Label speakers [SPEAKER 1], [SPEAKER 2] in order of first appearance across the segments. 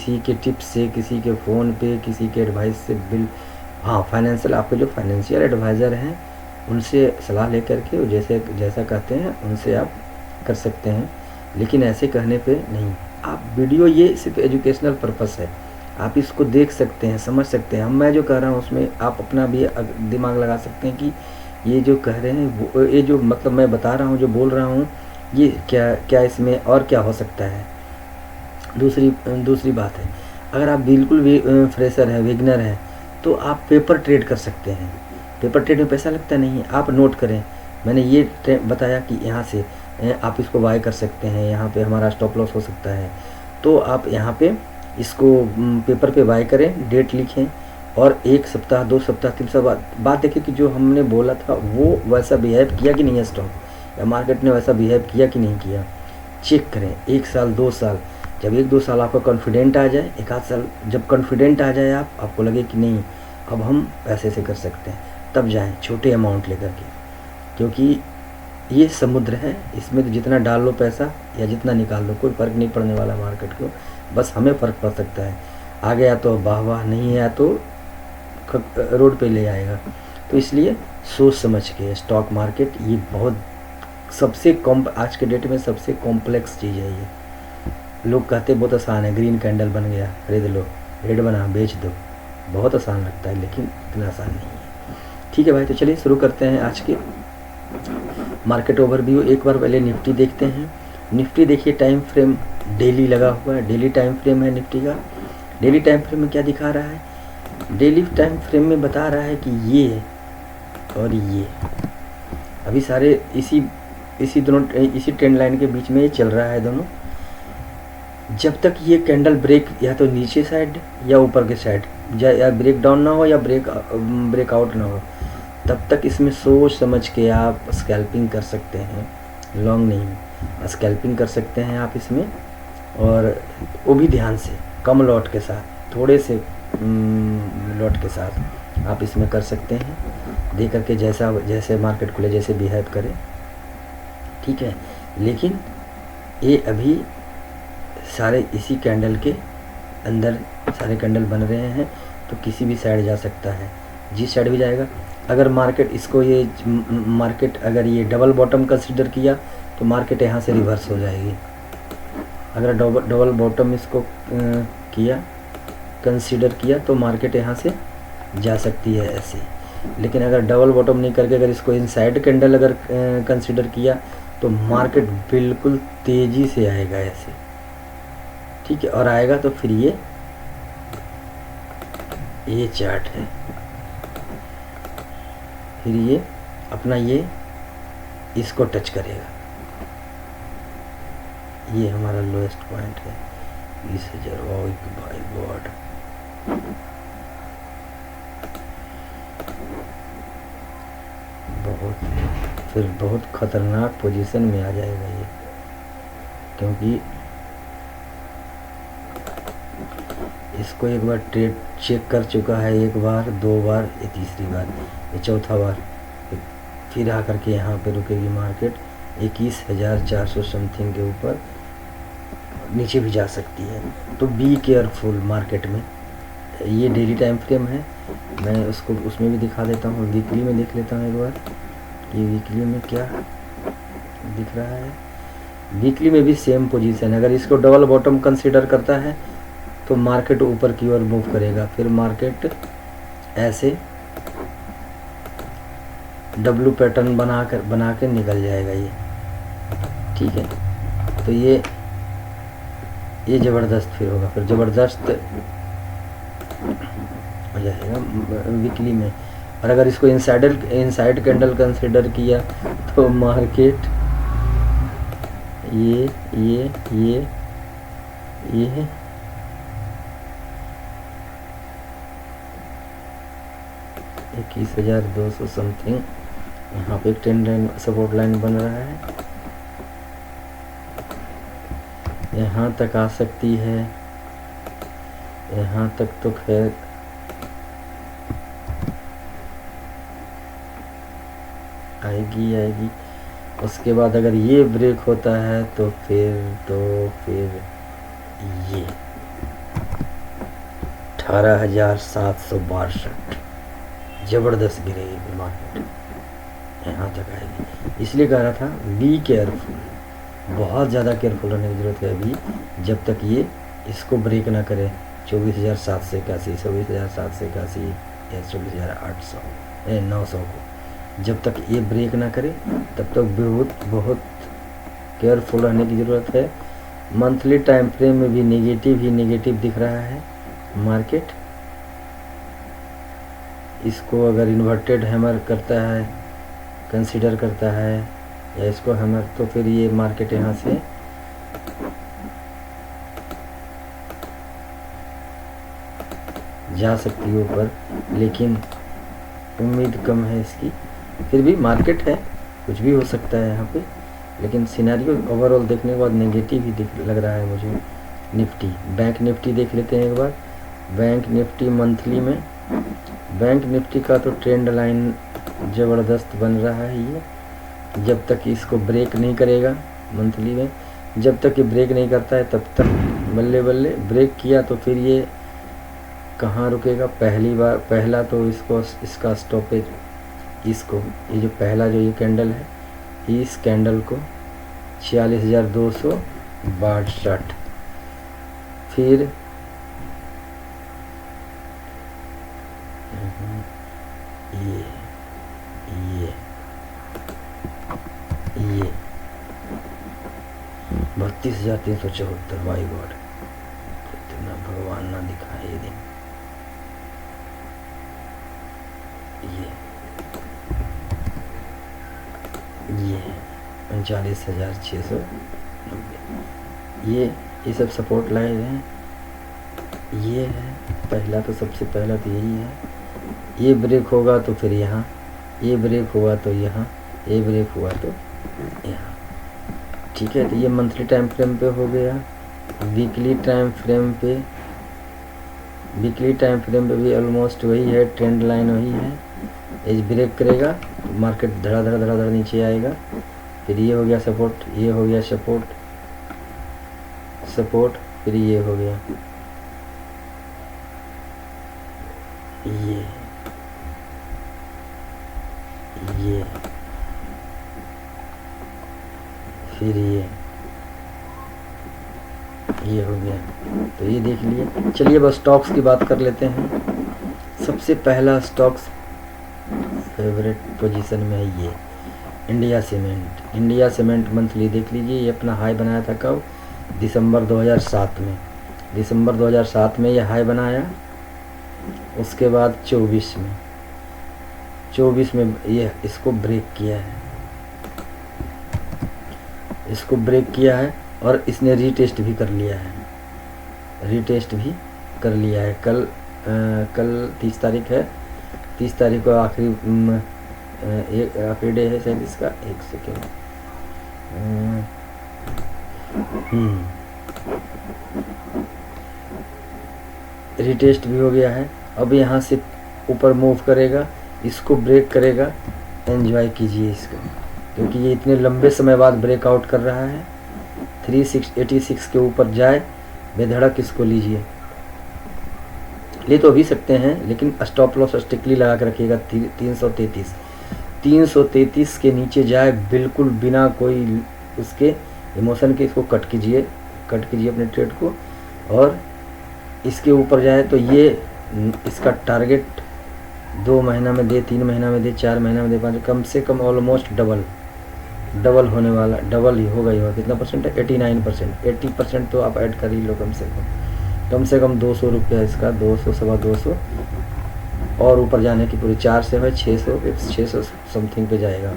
[SPEAKER 1] किसी के टिप्स से, किसी के फ़ोन पे, किसी के एडवाइस से बिल हाँ, फाइनेंशियल आपके जो फाइनेंशियल एडवाइज़र हैं उनसे सलाह लेकर के जैसे जैसा कहते हैं उनसे आप कर सकते हैं, लेकिन ऐसे कहने पे नहीं। आप वीडियो ये सिर्फ एजुकेशनल पर्पस है, आप इसको देख सकते हैं, समझ सकते हैं। मैं जो कह रहा हूँ उसमें आप अपना भी दिमाग लगा सकते हैं कि ये जो कह रहे हैं वो ये जो मतलब मैं बता रहा हूँ, जो बोल रहा हूँ, ये क्या क्या इसमें और क्या हो सकता है। दूसरी बात है, अगर आप बिल्कुल भी फ्रेशर हैं, बिगनर हैं, तो आप पेपर ट्रेड कर सकते हैं। पेपर ट्रेड में पैसा लगता नहीं है। आप नोट करें, मैंने ये बताया कि यहाँ से आप इसको बाय कर सकते हैं, यहाँ पे हमारा स्टॉप लॉस हो सकता है। तो आप यहाँ पे इसको पेपर पे बाय करें, डेट लिखें और 1 सप्ताह 2 सप्ताह 3 सप्ताह बाद देखें कि जो हमने बोला था वो वैसा बिहेव किया कि नहीं है स्टॉक, या मार्केट ने वैसा बिहेव किया कि नहीं किया। चेक करें 1 साल 2 साल, जब 1-2 साल आपका कॉन्फिडेंट आ जाए, 1 आध साल जब कॉन्फिडेंट आ जाए आपको लगे कि नहीं अब हम पैसे से कर सकते हैं, तब जाएं छोटे अमाउंट लेकर के, क्योंकि ये समुद्र है, इसमें तो जितना डाल लो पैसा या जितना निकाल लो कोई फ़र्क नहीं पड़ने वाला मार्केट को। बस हमें फ़र्क पड़ सकता है, आ गया तो वाह वाह, नहीं आया तो रोड पे ले आएगा। तो इसलिए सोच समझ के स्टॉक मार्केट ये बहुत सबसे आज के डेट में सबसे कॉम्प्लेक्स चीज़ है। ये लोग कहते बहुत आसान है, ग्रीन कैंडल बन गया खरीद लो, रेड बना बेच दो, बहुत आसान लगता है लेकिन इतना आसान नहीं है। ठीक है भाई, तो चलिए शुरू करते हैं आज के मार्केट ओवरव्यू। एक बार पहले निफ्टी देखते हैं। निफ्टी देखिए टाइम फ्रेम डेली लगा हुआ है, डेली टाइम फ्रेम है निफ्टी का। डेली टाइम फ्रेम में क्या दिखा रहा है, डेली टाइम फ्रेम में बता रहा है कि ये और ये अभी सारे इसी ट्रेंड लाइन के बीच में ये चल रहा है दोनों। जब तक ये कैंडल ब्रेक या तो नीचे साइड या ऊपर के साइड या ब्रेक डाउन ना हो या ब्रेकआउट ना हो, तब तक इसमें सोच समझ के आप स्कैल्पिंग कर सकते हैं। लॉन्ग नहीं, स्कैल्पिंग कर सकते हैं आप इसमें, और वो भी ध्यान से, कम लॉट के साथ, थोड़े से लॉट के साथ आप इसमें कर सकते हैं, दे करके जैसे मार्केट खुले जैसे बिहेव करे। ठीक है, लेकिन ये अभी सारे इसी कैंडल के अंदर सारे कैंडल बन रहे हैं, तो किसी भी साइड जा सकता है, जिस साइड भी जाएगा। अगर मार्केट इसको मार्केट अगर ये डबल बॉटम कंसिडर किया तो मार्केट यहाँ से रिवर्स हो जाएगी। अगर डबल बॉटम इसको कंसीडर किया तो मार्केट यहाँ से जा सकती है ऐसे। लेकिन अगर डबल बॉटम नहीं करके अगर इसको इनसाइड कैंडल अगर कंसीडर किया तो मार्केट बिल्कुल तेज़ी से आएगा ऐसे। ठीक है, और आएगा तो फिर ये चार्ट है, फिर ये अपना इसको टच करेगा। ये हमारा लोएस्ट पॉइंट है 20,000। भाई गॉड, बहुत खतरनाक पोजीशन में आ जाएगा ये, क्योंकि इसको एक बार ट्रेड चेक कर चुका है, 1 बार 2 बार, ये तीसरी बार, ये चौथा बार। फिर आकर के यहाँ पे रुकेगी मार्केट 21,400 समथिंग के ऊपर, नीचे भी जा सकती है। तो बी केयरफुल मार्केट में। ये डेली टाइम फ्रेम है, मैं उसको उसमें भी दिखा देता हूँ, वीकली में देख लेता हूँ एक बार कि वीकली में क्या दिख रहा है। वीकली में भी सेम पोजीशन है। अगर इसको डबल बॉटम कंसीडर करता है तो मार्केट ऊपर की ओर मूव करेगा, फिर मार्केट ऐसे डब्लू पैटर्न बना के निकल जाएगा ये। ठीक है, तो ये ज़बरदस्त फिर होगा, फिर ज़बरदस्त हो जाएगा वीकली में। और अगर इसको इनसाइड कैंडल कंसीडर किया तो मार्केट ये 21,200 समथिंग, यहाँ पे एक ट्रेंड लाइन सपोर्ट लाइन बन रहा है, यहाँ तक आ सकती है, यहाँ तक तो खैर आएगी। उसके बाद अगर ये ब्रेक होता है तो फिर ये 18,762, ज़बरदस्त गिरेगी मार्केट, यहाँ तक आएगी। इसलिए कह रहा था बी केयरफुल, बहुत ज़्यादा केयरफुल रहने की ज़रूरत है अभी, जब तक ये इसको ब्रेक ना करे 24,781, 24,781 या 24,900 को, जब तक ये ब्रेक ना करे तब तक बहुत केयरफुल रहने की ज़रूरत है। मंथली टाइम फ्रेम में भी नेगेटिव दिख रहा है मार्केट। इसको अगर इन्वर्टेड हैमर करता है, कंसीडर करता है, या इसको हैमर, तो फिर ये मार्केट यहाँ से जा सकती है ऊपर, लेकिन उम्मीद कम है इसकी। फिर भी मार्केट है, कुछ भी हो सकता है यहाँ पे, लेकिन सिनेरियो ओवरऑल देखने के बाद नेगेटिव ही लग रहा है मुझे। निफ्टी, बैंक निफ्टी देख लेते हैं एक बार। बैंक निफ्टी मंथली में, बैंक निफ्टी का तो ट्रेंड लाइन ज़बरदस्त बन रहा है ये, जब तक इसको ब्रेक नहीं करेगा मंथली में, जब तक ये ब्रेक नहीं करता है तब तक बल्ले बल्ले। ब्रेक किया तो फिर ये कहाँ रुकेगा, पहला तो इसका स्टॉपेज, इसको ये जो पहला जो ये कैंडल है, इस कैंडल को 46,262, फिर ये 32,374। माय गॉड, इतना भगवान ना दिखाए ये दिन। ये 39,690, ये सब सपोर्ट लाए हैं। ये है पहला, तो सबसे पहला तो यही है। ये ब्रेक होगा तो फिर यहाँ, ये ब्रेक हुआ तो यहाँ, ये ब्रेक हुआ तो यहाँ, ठीक है। तो ये मंथली टाइम फ्रेम पे हो गया। वीकली टाइम फ्रेम पे भी ऑलमोस्ट वही है, ट्रेंड लाइन वही है। एज ब्रेक करेगा तो मार्केट धड़ा धड़ा नीचे आएगा। फिर ये हो गया सपोर्ट, ये हो गया सपोर्ट, फिर ये हो गया ये फिर ये हो गया। तो ये देख लिए। चलिए बस स्टॉक्स की बात कर लेते हैं। सबसे पहला स्टॉक्स फेवरेट पोजीशन में है ये इंडिया सीमेंट मंथली देख लीजिए। ये अपना हाई बनाया था कब, दिसंबर 2007 में। दिसंबर 2007 में ये हाई बनाया। उसके बाद 24 में ये इसको ब्रेक किया है, और इसने रीटेस्ट भी कर लिया है। कल 30 तारीख है। 30 तारीख को आखिरी डे है शायद इसका। एक सेकेंड, रीटेस्ट भी हो गया है। अब यहाँ से ऊपर मूव करेगा, इसको ब्रेक करेगा। एंजॉय कीजिए इसको, क्योंकि ये इतने लंबे समय बाद ब्रेकआउट कर रहा है। 386 के ऊपर जाए, बेधड़क इसको लीजिए। ले तो भी सकते हैं, लेकिन स्टॉप लॉस स्ट्रिक्टली लगा के रखिएगा। 333 के नीचे जाए, बिल्कुल बिना कोई उसके इमोशन के इसको कट कीजिए अपने ट्रेड को। और इसके ऊपर जाए तो ये इसका टारगेट 2 महीना में दे, 3 महीना में दे, 4 महीना में दे, 5, कम से कम ऑलमोस्ट डबल होने वाला, डबल ही होगा। कितना परसेंट है, 89%। 80% तो आप ऐड कर ही लो कम से कम 200 रुपया इसका, 200 सवा 200 और ऊपर जाने की पूरी 4 से है 600 समथिंग पे जाएगा।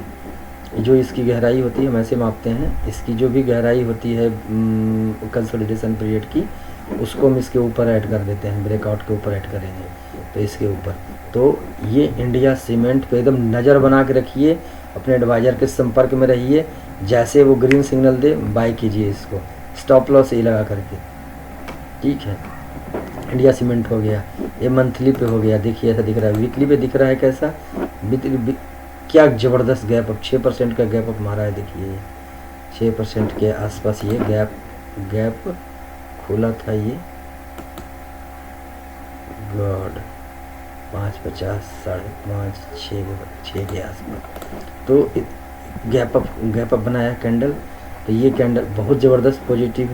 [SPEAKER 1] जो इसकी गहराई होती है हम ऐसे मापते हैं, इसकी जो भी गहराई होती है कंसोलिडेशन पीरियड की, उसको हम इसके ऊपर ऐड कर देते हैं। ब्रेकआउट के ऊपर ऐड करेंगे तो इसके ऊपर। तो ये इंडिया सीमेंट पे एकदम नज़र बना के रखिए, अपने एडवाइज़र के संपर्क में रहिए। जैसे वो ग्रीन सिग्नल दे, बाय कीजिए इसको, स्टॉप लॉस ही लगा करके, ठीक है। इंडिया सीमेंट हो गया, ये मंथली पे हो गया। देखिए ऐसा दिख रहा है। वीकली पे दिख रहा है कैसा, क्या ज़बरदस्त गैप अप, 6% का गैप अप मारा है। देखिए 6% के आसपास ये गैप खुला था। ये गॉड 5.50 5:30 6 के आसपास। तो गैप अप बनाया कैंडल। तो ये कैंडल बहुत ज़बरदस्त पॉजिटिव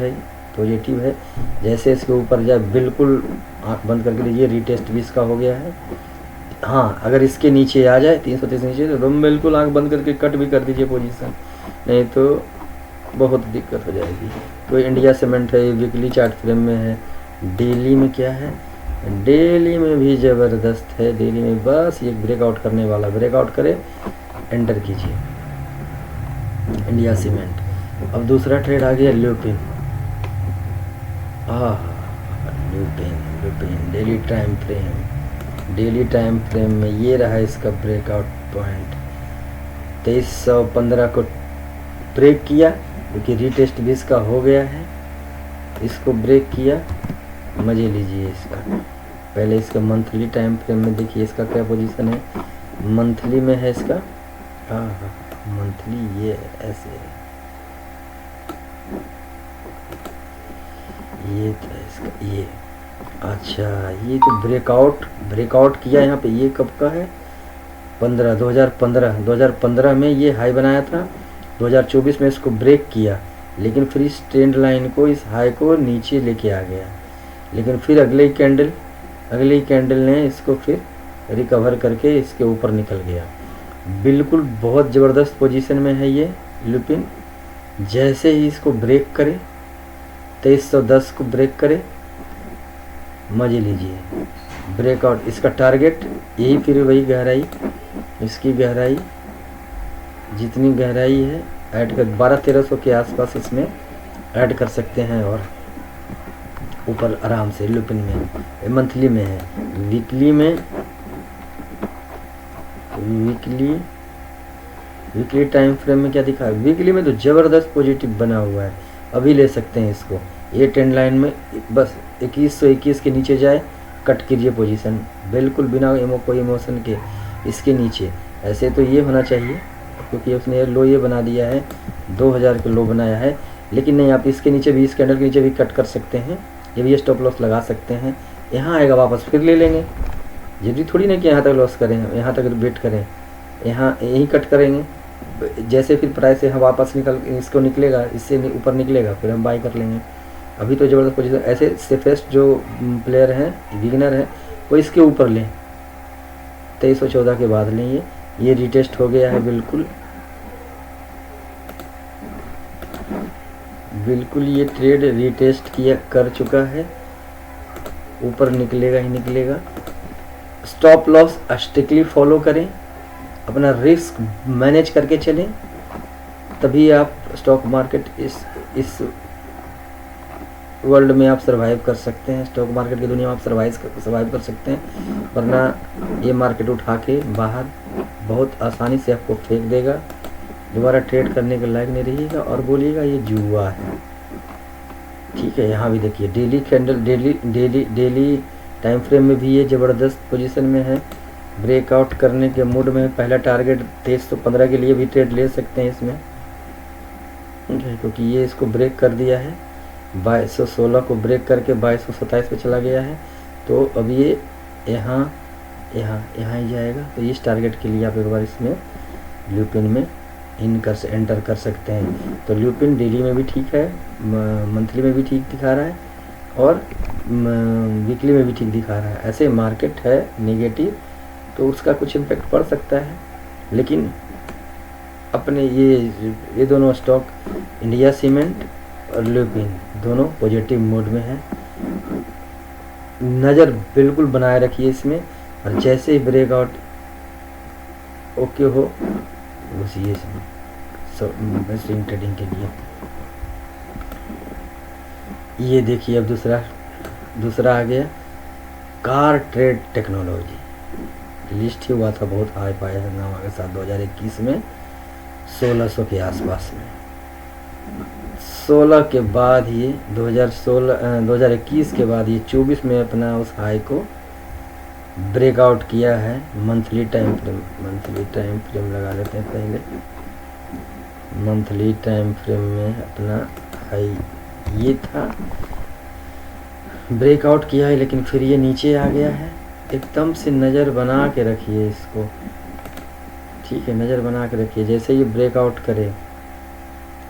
[SPEAKER 1] है। जैसे इसके ऊपर जाए बिल्कुल आंख बंद करके लीजिए, रीटेस्ट भी इसका हो गया है। हाँ, अगर इसके नीचे आ जाए 330 नीचे तो बिल्कुल आंख बंद करके कट भी कर दीजिए पोजीशन, नहीं तो बहुत दिक्कत हो जाएगी। तो इंडिया सीमेंट है, वीकली चार्ट फ्रेम में है। डेली में क्या है, डेली में भी ज़बरदस्त है। डेली में बस ये ब्रेकआउट करने वाला, ब्रेकआउट करे एंटर कीजिए इंडिया सीमेंट। अब दूसरा ट्रेड आ गया lupin. Lupin daily time frame में ये रहा इसका ब्रेकआउट पॉइंट। 2315 को ब्रेक किया, क्योंकि रीटेस्ट भी इसका हो गया है। इसको ब्रेक किया, मजे लीजिए इसका। पहले इसका मंथली टाइम फ्रेम में देखिए इसका क्या पोजीशन है। मंथली में है इसका, मंथली ये ऐसे है, ये तो इसका ये। अच्छा, ये तो ब्रेकआउट किया यहाँ पे। ये कब का है, 2015 में ये हाई बनाया था। 2024 में इसको ब्रेक किया, लेकिन फिर इस ट्रेंड लाइन को, इस हाई को नीचे लेके आ गया। लेकिन फिर अगले ही कैंडल ने इसको फिर रिकवर करके इसके ऊपर निकल गया। बिल्कुल बहुत ज़बरदस्त पोजीशन में है ये ल्यूपिन। जैसे ही इसको ब्रेक करे, 2310 को ब्रेक करे, मजे लीजिए। ब्रेकआउट इसका टारगेट यही, फिर वही गहराई, इसकी गहराई जितनी गहराई है ऐड कर 1200-1300 के आसपास इसमें ऐड कर सकते हैं और ऊपर आराम से। ल्यूपिन में मंथली में है। वीकली टाइम फ्रेम में क्या दिखा है, वीकली में तो ज़बरदस्त पॉजिटिव बना हुआ है। अभी ले सकते हैं इसको। ये ट्रेंड लाइन में बस 2121 के नीचे जाए, कट कीजिए पोजीशन बिल्कुल बिना कोई इमोशन के। इसके नीचे ऐसे तो ये होना चाहिए, क्योंकि उसने लो ये बना दिया है, 2000 के लो बनाया है। लेकिन नहीं, आप इसके नीचे भी, इस कैंडल के नीचे भी कट कर सकते हैं। ये भी स्टॉप लॉस लगा सकते हैं। यहाँ आएगा वापस फिर ले लेंगे। जरूरी थोड़ी ना कि यहाँ तक लॉस करें, यहाँ तक वेट करें, यहाँ यहीं कट करेंगे। जैसे फिर प्राइस यहाँ वापस इसको निकलेगा, इससे ऊपर निकलेगा, फिर हम बाई कर लेंगे। अभी तो ज़बरदस्त पोजीशन। ऐसे सेफेस्ट जो प्लेयर हैं, बिगिनर हैं, वो इसके ऊपर लें, 2314 के बाद लें। ये रिटेस्ट हो गया है बिल्कुल ये ट्रेड रिटेस्ट कर चुका है। ऊपर निकलेगा ही निकलेगा। स्टॉप लॉस स्ट्रिक्टली फॉलो करें, अपना रिस्क मैनेज करके चलें, तभी आप स्टॉक मार्केट इस वर्ल्ड में आप सर्वाइव कर सकते हैं। स्टॉक मार्केट की दुनिया में आप सर्वाइव कर सकते हैं। वरना ये मार्केट उठा के बाहर बहुत आसानी से आपको फेंक देगा। दोबारा ट्रेड करने के लायक नहीं रहिएगा और बोलिएगा ये जुआ है। ठीक है, यहाँ भी देखिए daily candle, daily time frame में भी ये ज़बरदस्त पोजीशन में है। ब्रेकआउट करने के मूड में। पहला टारगेट 2315 के लिए भी ट्रेड ले सकते हैं इसमें, क्योंकि ये इसको ब्रेक कर दिया है। 2216 को ब्रेक करके 2227 पे चला गया है। तो अब ये यहाँ ही जाएगा। तो इस टारगेट के लिए आप एक बार इसमें ल्यूपिन में एंटर कर सकते हैं। तो ल्यूपिन डेली में भी ठीक है, मंथली में भी ठीक दिखा रहा है और वीकली में भी ठीक दिखा रहा है। ऐसे मार्केट है नेगेटिव, तो उसका कुछ इम्पेक्ट पड़ सकता है। लेकिन अपने ये दोनों स्टॉक, इंडिया सीमेंट और ल्यूपिन, दोनों पॉजिटिव मोड में है। नज़र बिल्कुल बनाए रखिए इसमें, और जैसे ही ब्रेकआउट ओके हो घुसिए इसमें स्विंग ट्रेडिंग के लिए। ये देखिए अब दूसरा आ गया कार ट्रेड टेक्नोलॉजी। लिस्ट ही हुआ था, बहुत हाई पाई है नाम के साथ 2021 में 1600 के आसपास में। 16 के बाद ये 2021 के बाद ये 24 में अपना उस हाई को ब्रेकआउट किया है। मंथली टाइम फ्रेम लगा लेते हैं पहले। मंथली टाइम फ्रेम में अपना हाई ये था ब्रेकआउट किया है लेकिन फिर ये नीचे आ गया है। एकदम से नज़र बना के रखिए इसको, ठीक है, नज़र बना के रखिए। जैसे ये ब्रेकआउट करे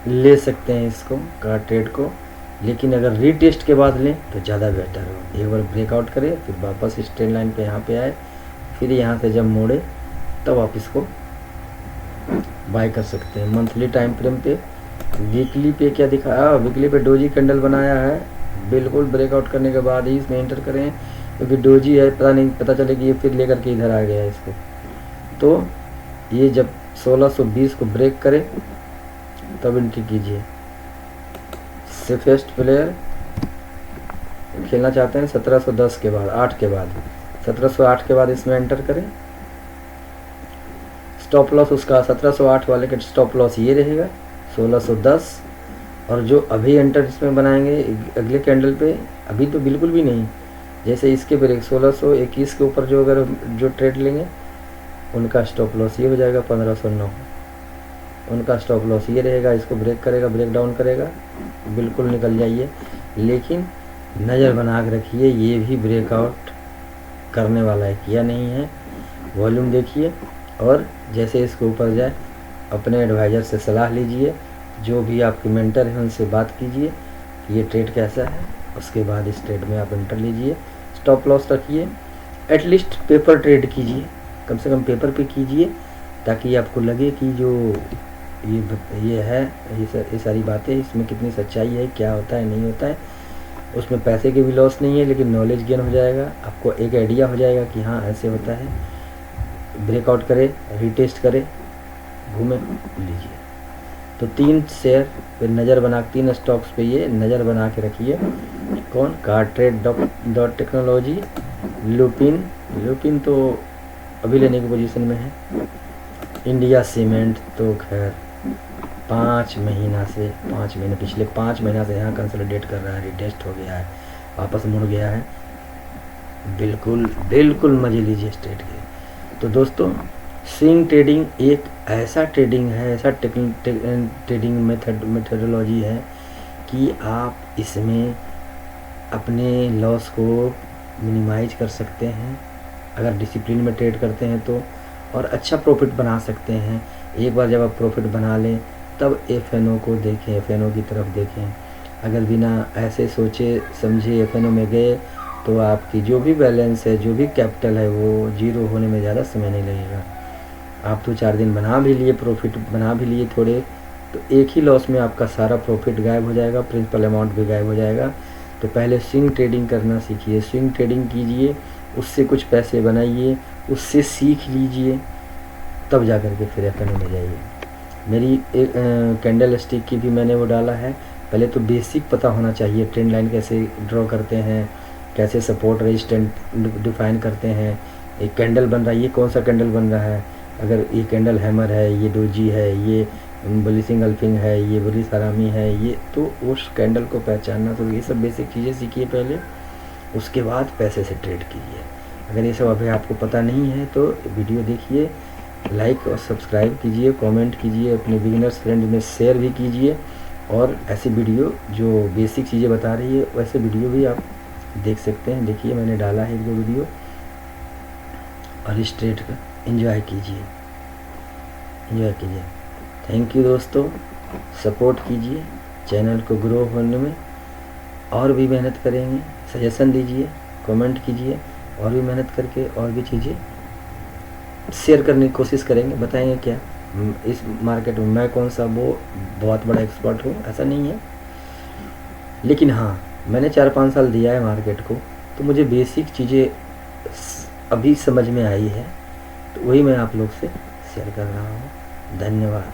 [SPEAKER 1] ले सकते हैं इसको कार्ड ट्रेड को, लेकिन अगर रीटेस्ट के बाद लें तो ज़्यादा बेटर हो। एक बार ब्रेकआउट करे फिर वापस इस ट्रेंड लाइन पे यहाँ पे आए, फिर यहाँ से जब मोड़े तब आप इसको बाय कर सकते हैं। मंथली टाइम फ्रेम पे, वीकली पे क्या दिखा, वीकली पे डोजी कैंडल बनाया है, बिल्कुल ब्रेकआउट करने के बाद ही इसमें एंटर करें, क्योंकि डोजी है, पता नहीं, पता चले कि ये फिर लेकर के इधर आ गया है इसको। तो ये जब 1620 को ब्रेक करे तब एंट्री कीजिए। सेफेस्ट प्लेयर खेलना चाहते हैं 1710 के बाद, 8 के बाद, 1708 के बाद इसमें एंटर करें। स्टॉप लॉस उसका 1708 वाले का स्टॉप लॉस ये रहेगा 1610, और जो अभी एंटर इसमें बनाएंगे अगले कैंडल पे, अभी तो बिल्कुल भी नहीं, जैसे इसके ब्रेक 1621 के ऊपर जो अगर जो ट्रेड लेंगे उनका स्टॉप लॉस ये हो जाएगा 1509, उनका स्टॉप लॉस ये रहेगा। इसको ब्रेक करेगा, ब्रेक डाउन करेगा, बिल्कुल निकल जाइए, लेकिन नज़र बना के रखिए ये भी ब्रेकआउट करने वाला है, किया नहीं है। वॉल्यूम देखिए, और जैसे इसके ऊपर जाए अपने एडवाइज़र से सलाह लीजिए, जो भी आपके मेंटर हैं उनसे बात कीजिए कि ये ट्रेड कैसा है, उसके बाद इस ट्रेड में आप एंटर लीजिए। स्टॉप लॉस रखिए, एटलीस्ट पेपर ट्रेड कीजिए, कम से कम पेपर पे कीजिए, ताकि आपको लगे कि जो ये है, ये सारी बातें, इसमें कितनी सच्चाई है, क्या होता है नहीं होता है। उसमें पैसे के भी लॉस नहीं है, लेकिन नॉलेज गेन हो जाएगा, आपको एक आइडिया हो जाएगा कि हाँ ऐसे होता है। ब्रेकआउट करे, रीटेस्ट करे, घूमे, लीजिए। तो 3 शेयर पे नज़र बना, 3 स्टॉक्स पे ये नज़र बना के रखिए। कौन? Card trade dot technology, Lupin तो अभी लेने की पोजीशन में है। इंडिया सीमेंट तो खैर 5 महीने पिछले 5 महीना से यहाँ कंसोलिडेट कर रहा है, रिटेस्ट हो गया है, वापस मुड़ गया है। बिल्कुल मजे लीजिए स्ट्रेट के। तो दोस्तों, स्विंग ट्रेडिंग एक ऐसा ट्रेडिंग है, ऐसा ट्रेडिंग मेथडोलॉजी है कि आप इसमें अपने लॉस को मिनिमाइज कर सकते हैं अगर डिसिप्लिन में ट्रेड करते हैं तो, और अच्छा प्रॉफिट बना सकते हैं। एक बार जब आप प्रॉफिट बना लें तब एफएनओ को देखें, एफएनओ की तरफ देखें। अगर बिना ऐसे सोचे समझे एफएनओ में गए तो आपकी जो भी बैलेंस है, जो भी कैपिटल है, वो जीरो होने में ज़्यादा समय नहीं लगेगा। आप तो 4 दिन बना भी लिए, प्रॉफिट बना भी लिए थोड़े, तो एक ही लॉस में आपका सारा प्रॉफिट गायब हो जाएगा, प्रिंसिपल अमाउंट भी गायब हो जाएगा। तो पहले स्विंग ट्रेडिंग करना सीखिए, स्विंग ट्रेडिंग कीजिए, उससे कुछ पैसे बनाइए, उससे सीख लीजिए, तब जा कर के फिर एफएनओ में जाइए। मेरी एक कैंडल स्टिक की भी मैंने वो डाला है। पहले तो बेसिक पता होना चाहिए, ट्रेंड लाइन कैसे ड्रॉ करते हैं, कैसे सपोर्ट रेजिस्टेंट डिफाइन करते हैं। एक कैंडल बन रहा है, ये कौन सा कैंडल बन रहा है, अगर ये कैंडल हैमर है, ये डोजी है, ये बुलिश इंगल्फिंग है, ये बुलिश हरामी है, ये तो उस कैंडल को पहचानना, तो ये सब बेसिक चीज़ें सीखिए पहले, उसके बाद पैसे से ट्रेड कीजिए। अगर ये सब अभी आपको पता नहीं है तो वीडियो देखिए, लाइक और सब्सक्राइब कीजिए, कमेंट कीजिए, अपने बिगिनर्स फ्रेंड में शेयर भी कीजिए, और ऐसी वीडियो जो बेसिक चीज़ें बता रही है वैसे वीडियो भी आप देख सकते हैं। देखिए मैंने डाला है 1-2 वीडियो, और इस ट्रेड का एंजॉय कीजिए। थैंक यू दोस्तों, सपोर्ट कीजिए चैनल को ग्रो होने में, और भी मेहनत करेंगे। सजेशन दीजिए, कमेंट कीजिए, और भी मेहनत करके और भी चीज़ें शेयर करने की कोशिश करेंगे। बताएंगे क्या इस मार्केट में मैं कौन सा वो बहुत बड़ा एक्सपर्ट हूँ, ऐसा नहीं है, लेकिन हाँ मैंने 4-5 साल दिया है मार्केट को, तो मुझे बेसिक चीज़ें अभी समझ में आई है, तो वही मैं आप लोग से शेयर कर रहा हूँ। धन्यवाद।